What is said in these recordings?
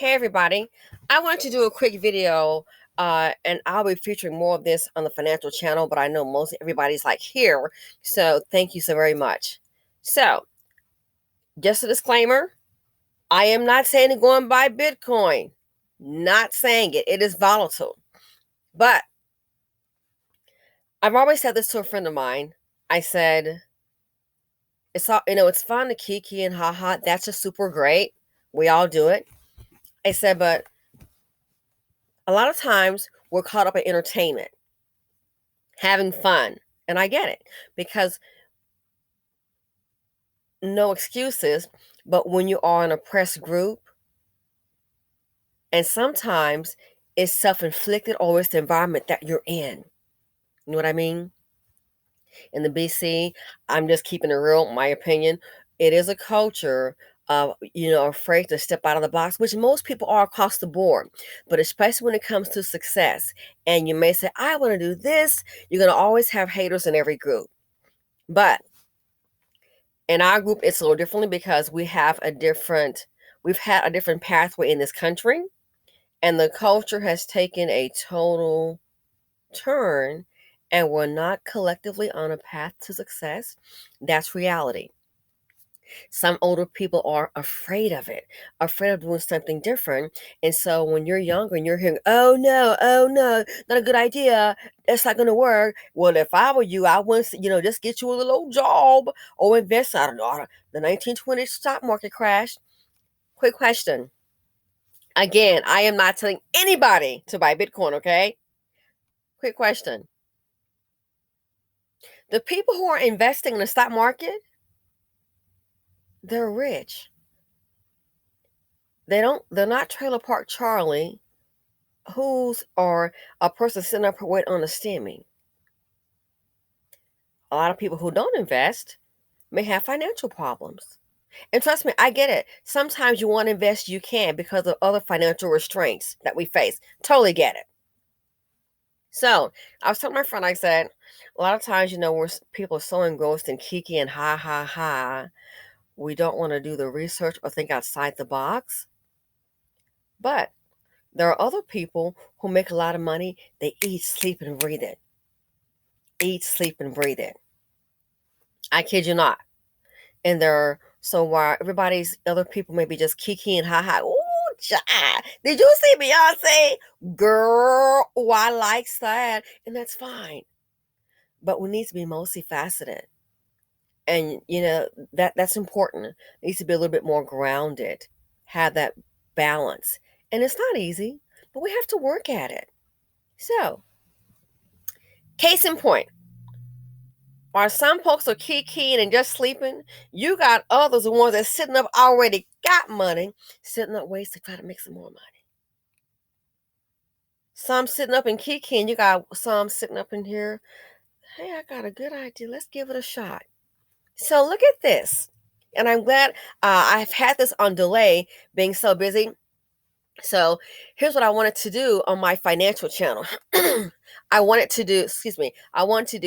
Hey everybody, I want to do a quick video and I'll be featuring more of this on the financial channel, but I know most everybody's like here, so thank you so very much. So, just a disclaimer, I am not saying to go and buy Bitcoin. Not saying it. It is volatile. But I've always said this to a friend of mine. I said, it's all, it's fun to kiki and haha. That's just super great. We all do it. I said, but a lot of times we're caught up in entertainment, having fun. And I get it because no excuses, but when you are in a press group, and sometimes it's self-inflicted or it's the environment that you're in. You know what I mean? In the BC, I'm just keeping it real, my opinion. It is a culture of, afraid to step out of the box, which most people are across the board. But especially when it comes to success, and you may say, I want to do this, you're going to always have haters in every group. But in our group, it's a little differently because we've had a different pathway in this country, and the culture has taken a total turn, and we're not collectively on a path to success. That's reality. Some older people are afraid of it, afraid of doing something different. And so when you're younger and you're hearing, oh no, not a good idea, that's not going to work. Well, if I were you, I wouldn't, just get you a little old job or invest. I don't know, the 1920s stock market crash. Quick question. Again, I am not telling anybody to buy Bitcoin, okay? Quick question. The people who are investing in the stock market, they're rich. They're not Trailer Park Charlie, or a person sitting up waiting on a stimmy. A lot of people who don't invest may have financial problems. And trust me, I get it. Sometimes you want to invest, you can because of other financial restraints that we face. Totally get it. So I was telling my friend, I said, a lot of times, where people are so engrossed in kiki and ha, we don't want to do the research or think outside the box. But there are other people who make a lot of money. They eat, sleep, and breathe it. Eat, sleep, and breathe it. I kid you not. And so while everybody's other people may be just kiki and ha. Ooh, child. Did you see Beyonce? Girl, oh, I like that. And that's fine. But we need to be multifaceted. And that's important. It needs to be a little bit more grounded, have that balance. And it's not easy, but we have to work at it. So, case in point, while some folks are keying and just sleeping, you got others, the ones that's sitting up already got money, sitting up ways to try to make some more money. Some sitting up and keying, you got some sitting up in here. Hey, I got a good idea. Let's give it a shot. So look at this. And I'm glad I've had this on delay, being so busy. So here's what I wanted to do on my financial channel. I want to do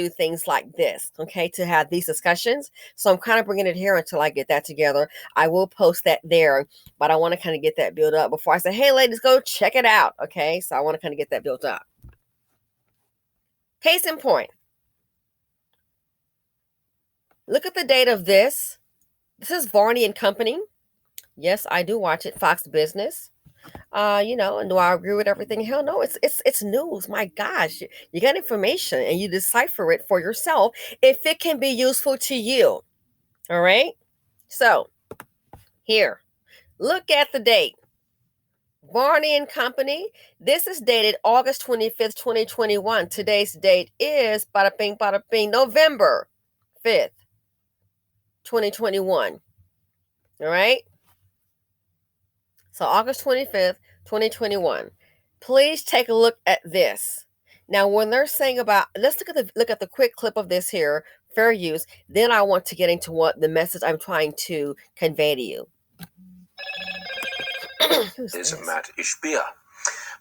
things like this, okay, to have these discussions. So I'm kind of bringing it here until I get that together. I will post that there, but I want to kind of get that built up before I say, hey, ladies, go check it out, okay? So I want to kind of get that built up. Case in point. Look at the date of this. This is Varney and Company. Yes, I do watch it, Fox Business. And do I agree with everything? Hell no, it's news. My gosh, you got information and you decipher it for yourself if it can be useful to you. All right. So here, look at the date. Varney and Company. This is dated August 25th, 2021. Today's date is bada bing, November 5th, 2021. All right. So August 25th, 2021. Please take a look at this. Now, when they're saying about, let's look at the quick clip of this here, fair use. Then I want to get into what the message I'm trying to convey to you. Is Matt Ishbia.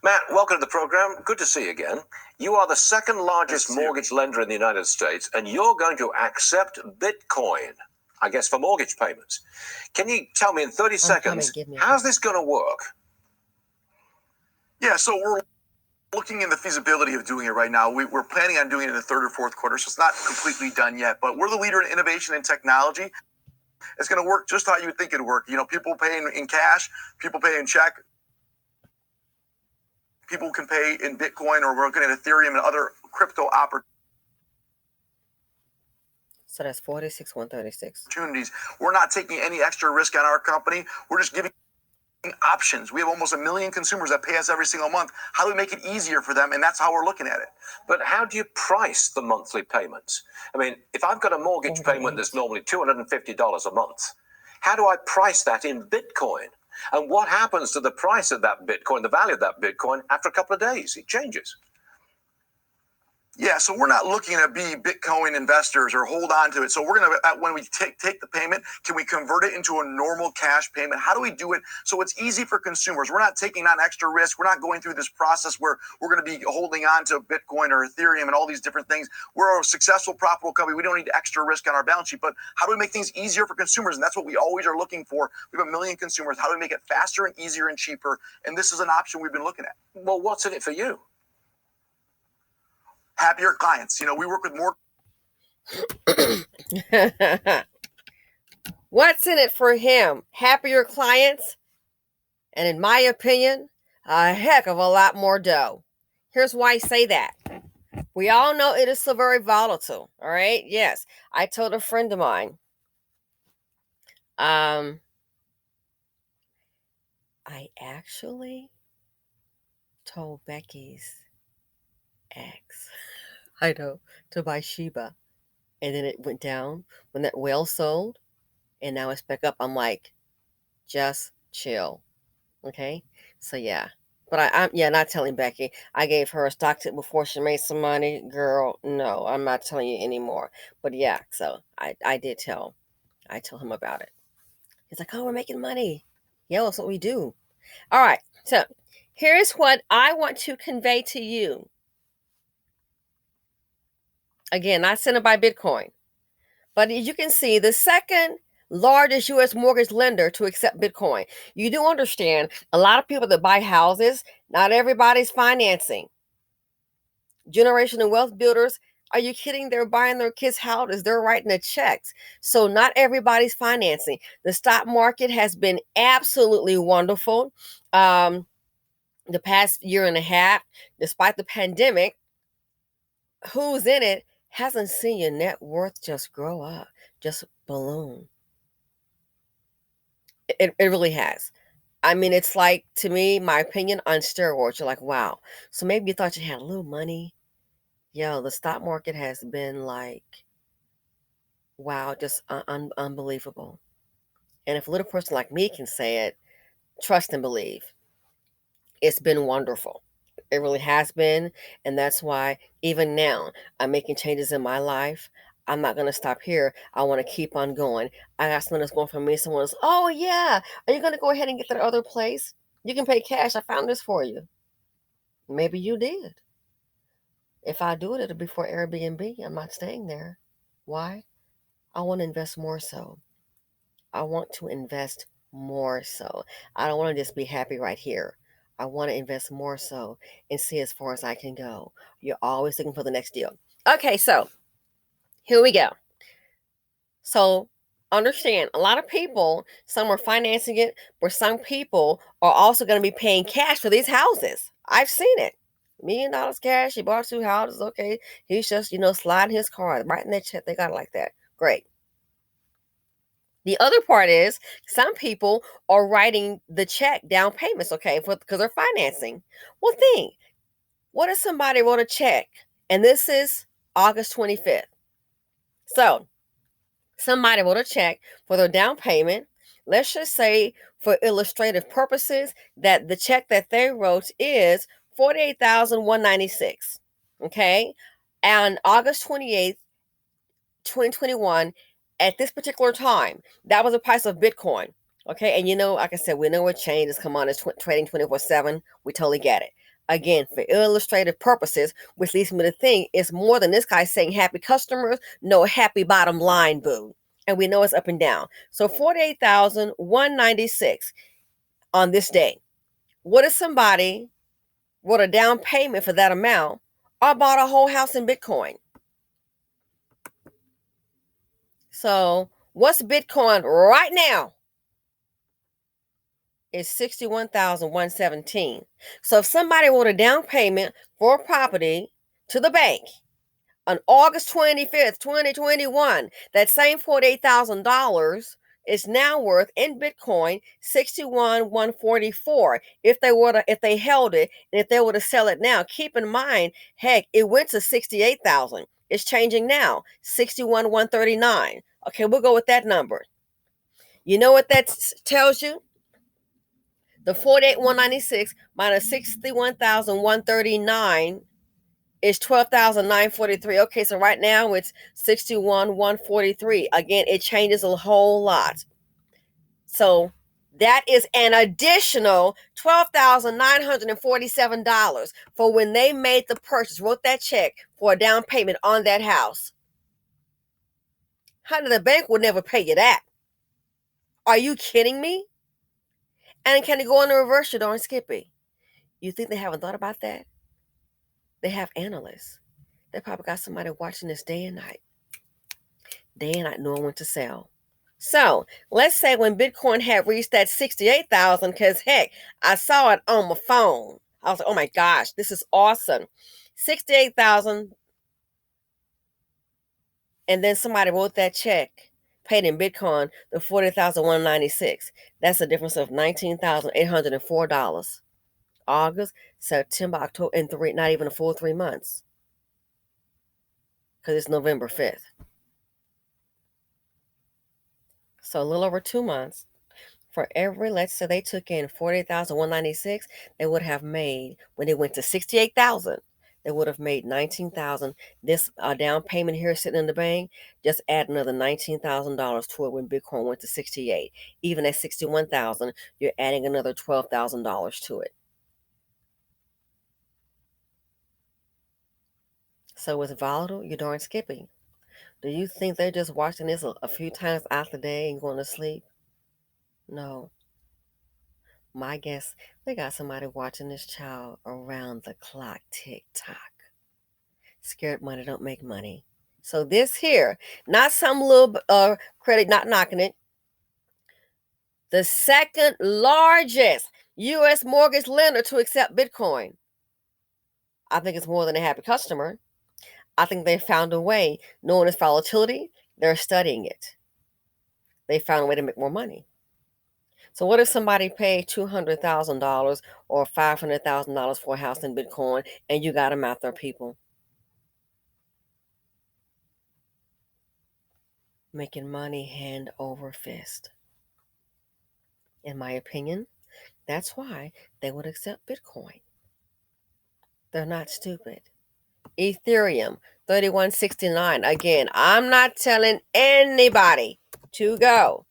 Matt, welcome to the program. Good to see you again. You are the second largest mortgage lender in the United States, and you're going to accept Bitcoin, I guess, for mortgage payments. Can you tell me in 30 seconds, how's this going to work? Yeah, so we're looking in the feasibility of doing it right now. We're planning on doing it in the third or fourth quarter, so it's not completely done yet. But we're the leader in innovation and technology. It's going to work just how you would think it'd work. You know, people pay in cash, people pay in check, people can pay in Bitcoin, or we're looking at Ethereum and other crypto opportunities. So that's 46, 136. We're not taking any extra risk on our company. We're just giving options. We have almost 1 million consumers that pay us every single month. How do we make it easier for them? And that's how we're looking at it. But how do you price the monthly payments? I mean, if I've got a mortgage payment that's normally $250 a month, how do I price that in Bitcoin? And what happens to the price of that Bitcoin, the value of that Bitcoin, after a couple of days? It changes. Yeah, so we're not looking to be Bitcoin investors or hold on to it. So we're going to, when we take the payment, can we convert it into a normal cash payment? How do we do it so it's easy for consumers? We're not taking on extra risk. We're not going through this process where we're going to be holding on to Bitcoin or Ethereum and all these different things. We're a successful, profitable company. We don't need extra risk on our balance sheet. But how do we make things easier for consumers? And that's what we always are looking for. We have 1 million consumers. How do we make it faster and easier and cheaper? And this is an option we've been looking at. Well, what's in it for you? Happier clients. You know, we work with more. What's in it for him? Happier clients, and in my opinion, a heck of a lot more dough. Here's why I say that. We all know it is so very volatile. All right. Yes. I told a friend of mine, I actually told Becky's ex, I know, to buy Sheba. And then it went down when that whale sold. And now it's back up. I'm like, just chill. Okay. So yeah. But I'm not telling Becky. I gave her a stock tip before she made some money. Girl, no, I'm not telling you anymore. But yeah, so I did tell. I told him about it. He's like, oh, we're making money. Yeah, that's what we do. All right. So here's what I want to convey to you. Again, not sent by Bitcoin. But as you can see, the second largest U.S. mortgage lender to accept Bitcoin. You do understand a lot of people that buy houses, not everybody's financing. Generational wealth builders, are you kidding? They're buying their kids' houses. They're writing the checks. So not everybody's financing. The stock market has been absolutely wonderful. The past year and a half, despite the pandemic, who's in it hasn't seen your net worth just grow up, just balloon. It really has. I mean, it's like, to me, my opinion, on steroids. You're like, wow. So maybe you thought you had a little money. Yo, the stock market has been like, wow, just unbelievable. And if a little person like me can say it, trust and believe. It's been wonderful. It really has been. And that's why even now I'm making changes in my life. I'm not going to stop here. I want to keep on going. I got someone that's going for me. Someone else, oh, yeah. Are you going to go ahead and get that other place? You can pay cash. I found this for you. Maybe you did. If I do it, it'll be for Airbnb. I'm not staying there. Why? I want to invest more so. I want to invest more so. I don't want to just be happy right here. I want to invest more so and see as far as I can go. You're always looking for the next deal. Okay, so here we go. So understand, a lot of people, some are financing it, but some people are also going to be paying cash for these houses. I've seen it. $1 million cash. He bought 2 houses. Okay. He's just, sliding his card, writing that check. They got it like that. Great. The other part is some people are writing the check down payments, okay, because they're financing. Well, think, what if somebody wrote a check and this is August 25th? So somebody wrote a check for their down payment. Let's just say, for illustrative purposes, that the check that they wrote is $48,196. Okay. And August 28th, 2021, at this particular time, that was the price of Bitcoin. Okay. And like I said, we know what change is come on, it's trading 24/7. We totally get it. Again, for illustrative purposes, which leads me to think it's more than this guy saying happy customers. No, happy bottom line, boo. And we know it's up and down. So 48,196 on this day. What is somebody wrote a down payment for that amount or bought a whole house in Bitcoin. So what's Bitcoin right now? Is 61,117. So if somebody wrote a down payment for a property to the bank on August 25th, 2021, that same $48,000 is now worth in Bitcoin 61,144. If they held it and if they were to sell it now, keep in mind, heck, it went to 68,000. It's changing now, 61,139. Okay, we'll go with that number. You know what that tells you? The 48,196 minus 61,139 is 12,943. Okay, so right now it's 61,143. Again, it changes a whole lot. So that is an additional $12,947 for when they made the purchase, wrote that check for a down payment on that house. How did the bank would never pay you that? Are you kidding me? And can it go on the reverse, you darn Skippy? You think they haven't thought about that? They have analysts. They probably got somebody watching this day and night. Day and night knowing when to sell. So let's say when Bitcoin had reached that 68,000, because heck, I saw it on my phone. I was like, oh my gosh, this is awesome. 68,000. And then somebody wrote that check, paid in Bitcoin, the 40,196. That's a difference of $19,804. August, September, October, and not even a full 3 months. Because it's November 5th. So a little over 2 months. For every, let's say they took in 48,196, they would have made, when they went to 68,000, they would have made 19,000. This down payment here sitting in the bank, just add another $19,000 to it when Bitcoin went to 68. Even at 61,000, you're adding another $12,000 to it. So it's volatile, you're darn Skippy. Do you think they're just watching this a few times out the day and going to sleep? No. My guess, they got somebody watching this child around the clock, tick tock. Scared money don't make money. So this here, not some little credit, not knocking it. The second largest U.S. mortgage lender to accept Bitcoin. I think it's more than a happy customer. I think they found a way, knowing its volatility, they're studying it. They found a way to make more money. So what if somebody paid $200,000 or $500,000 for a house in Bitcoin and you got them out there, people? Making money hand over fist. In my opinion, that's why they would accept Bitcoin. They're not stupid. Ethereum, 3169. Again, I'm not telling anybody to go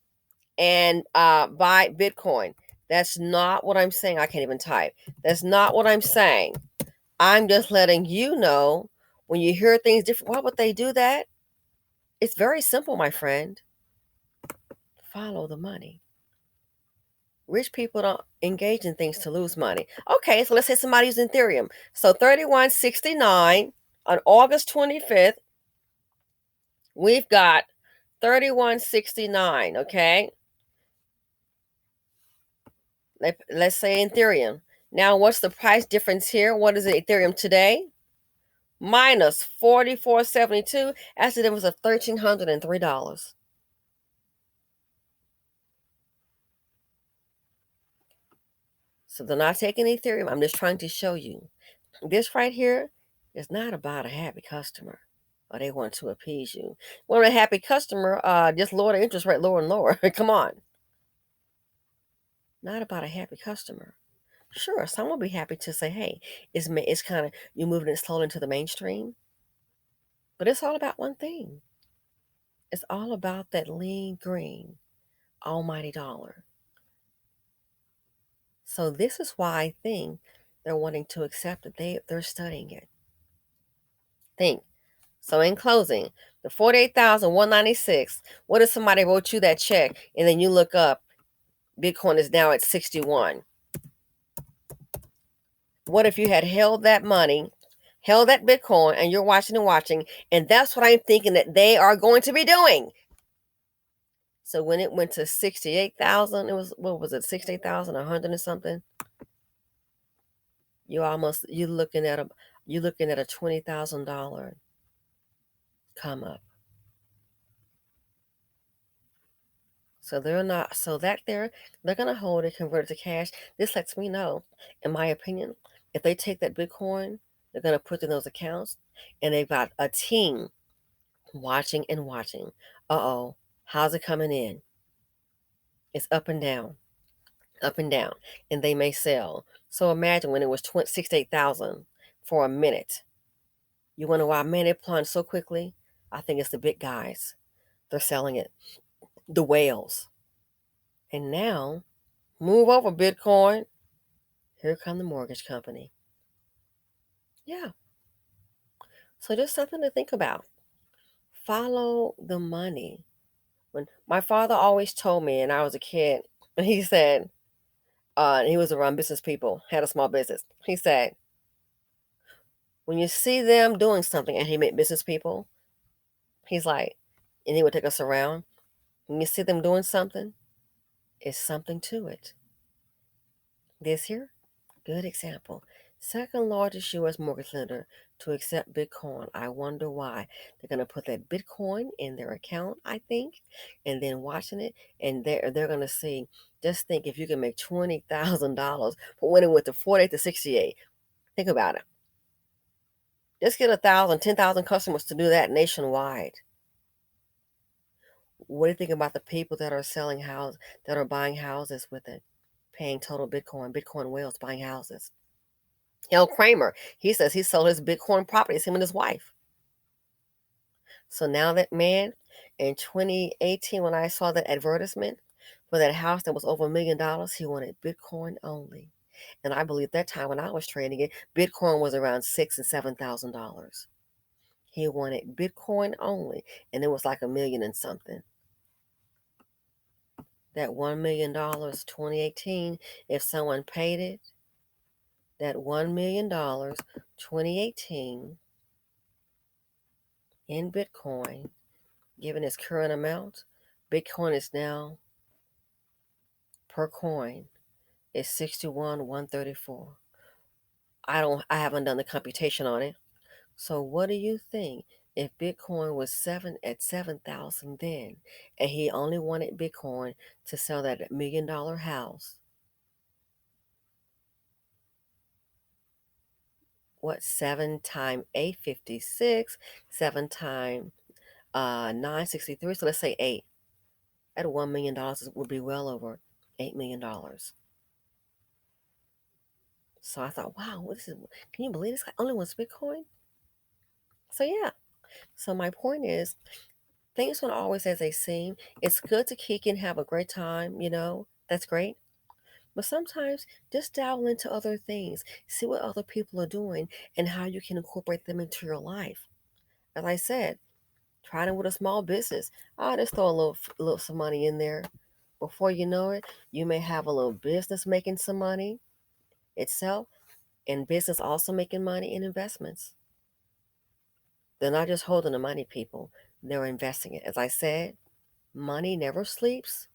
and buy Bitcoin. That's not what I'm saying. I can't even type. That's not what I'm saying. I'm just letting you know when you hear things different. Why would they do that? It's very simple, my friend. Follow the money. Rich people don't engage in things to lose money. Okay, so let's say somebody using Ethereum. So 3169 on August 25th, we've got 3169, okay? Let's say Ethereum. Now, what's the price difference here? What is it, Ethereum today? Minus 44.72. That's the difference of $1,303. So they're not taking Ethereum. I'm just trying to show you. This right here is not about a happy customer. Or they want to appease you. Want a happy customer, just lower the interest rate lower and lower. Come on. Not about a happy customer. Sure, some will be happy to say, hey, it's kind of, you're moving it slowly into the mainstream. But it's all about one thing. It's all about that lean green, almighty dollar. So this is why I think they're wanting to accept it. They're studying it. Think. So in closing, the 48,196, what if somebody wrote you that check and then you look up, Bitcoin is now at 61. What if you had held that money, held that Bitcoin, and you're watching and watching, and that's what I'm thinking that they are going to be doing. So when it went to 68,000, it was, what was it, 68,000, 100 and something? You're looking at a $20,000 come up. So they're gonna hold it, convert it to cash. This lets me know, in my opinion, if they take that Bitcoin, they're gonna put it in those accounts, and they've got a team watching and watching. Uh-oh, how's it coming in? It's up and down, up and down, and they may sell. So imagine when it was 68,000 for a minute. You wonder why, man, it plunged so quickly? I think it's the big guys. They're selling it, the whales. And now, move over, Bitcoin. Here come the mortgage company. Yeah. So just something to think about. Follow the money. When my father always told me, and I was a kid, he said, and he was around business people, had a small business. He said, when you see them doing something, and he meant business people, he's like, and he would take us around. When you see them doing something, it's something to it. This here, good example. Second largest U.S. mortgage lender to accept Bitcoin. I wonder why. They're going to put that Bitcoin in their account, I think, and then watching it, and they're going to see. Just think if you can make $20,000 for when it went to 48 to 68. Think about it. Just get 1,000, 10,000 customers to do that nationwide. What do you think about the people that are selling houses, that are buying houses with it, paying total Bitcoin whales buying houses? Hell, Kramer, he says he sold his Bitcoin properties, him and his wife. So now that man, in 2018, when I saw that advertisement for that house that was over $1 million, he wanted Bitcoin only. And I believe that time when I was trading it, Bitcoin was around $6,000 and $7,000. He wanted Bitcoin only, and it was like a million and something. That $1 million, 2018, if someone paid it, that $1 million, 2018, in Bitcoin, given its current amount, Bitcoin is now per coin is 61,134. I haven't done the computation on it. So what do you think if Bitcoin was 7,000 then, and he only wanted Bitcoin to sell that $1 million house? What, 7 times 856, 7 times 963, so let's say 8. At $1 million would be well over $8 million. So I thought, wow, can you believe this guy only wants Bitcoin? So yeah. So my point is, things don't always as they seem. It's good to kick and have a great time, that's great. But sometimes just dabble into other things. See what other people are doing and how you can incorporate them into your life. As I said, try them with a small business. I'll just throw a little some money in there. Before you know it, you may have a little business making some money itself, and business also making money in investments. They're not just holding the money, people. They're investing it. As I said, money never sleeps.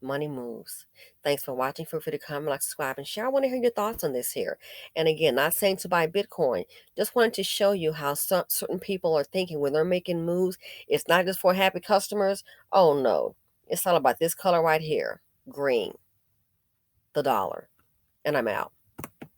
Money moves. Thanks for watching. Feel free to comment, like, subscribe, and share. I want to hear your thoughts on this here. And again, not saying to buy Bitcoin. Just wanted to show you how certain people are thinking when they're making moves. It's not just for happy customers. Oh, no. It's all about this color right here. Green. The dollar. And I'm out.